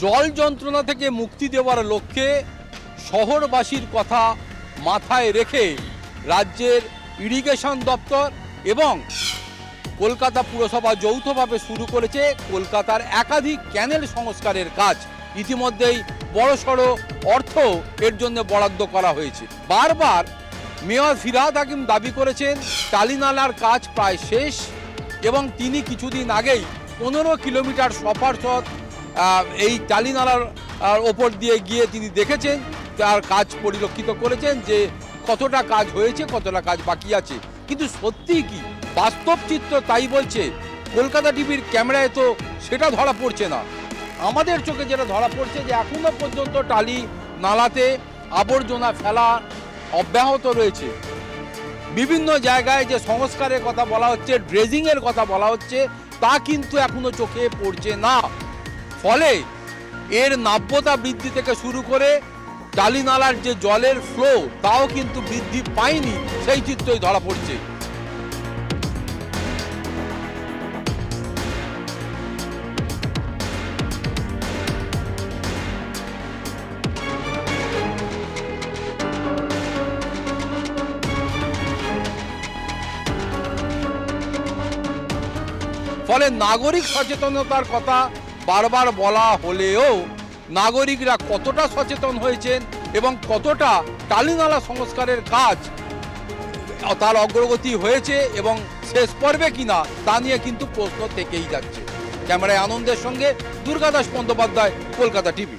জল যন্ত্রণা থেকে মুক্তি দেওয়ার লক্ষ্যে শহরবাসীর কথা মাথায় রেখে রাজ্যের ইরিগেশন দপ্তর এবং কলকাতা পুরসভা যৌথভাবে শুরু করেছে কলকাতার একাধিক ক্যানেল সংস্কারের কাজ। ইতিমধ্যেই বড়সড় অর্থ এর জন্য বরাদ্দ করা হয়েছে। বারবার মেয়র ফিরহাদ হাকিম দাবি করেছেন টালিনালার কাজ প্রায় শেষ এবং তিনি কিছুদিন আগেই 15 কিলোমিটার সফরপথ এই টালিনালার ওপর দিয়ে গিয়ে তিনি দেখেছেন, তার কাজ পরিলক্ষিত করেছেন যে কতটা কাজ হয়েছে, কতটা কাজ বাকি আছে। কিন্তু সত্যি কি বাস্তব চিত্র তাই বলছে? কলকাতা টিভির ক্যামেরায় তো সেটা ধরা পড়ছে না। আমাদের চোখে যেটা ধরা পড়ছে যে এখনো পর্যন্ত টালি নালাতে আবর্জনা ফেলা অব্যাহত রয়েছে। বিভিন্ন জায়গায় যে সংস্কারের কথা বলা হচ্ছে, ড্রেজিংয়ের কথা বলা হচ্ছে, তা কিন্তু এখনো চোখে পড়ছে না। ফলে এর নাব্যতা বৃদ্ধি থেকে শুরু করে টালিনালার যে জলের ফ্লো তাও কিন্তু বৃদ্ধি পায়নি, সেই চিত্রই ধরা পড়ছে। ফলে নাগরিক সচেতনতার কথা বারবার বলা হলেও নাগরিকরা কতটা সচেতন হয়েছেন এবং কতটা টালিনালা সংস্কারের কাজ তার অগ্রগতি হয়েছে এবং শেষ পর্বে কিনা তা নিয়ে কিন্তু প্রশ্ন থেকেই যাচ্ছে। ক্যামেরায় আনন্দের সঙ্গে দুর্গাদাস বন্দ্যোপাধ্যায়, কলকাতা টিভি।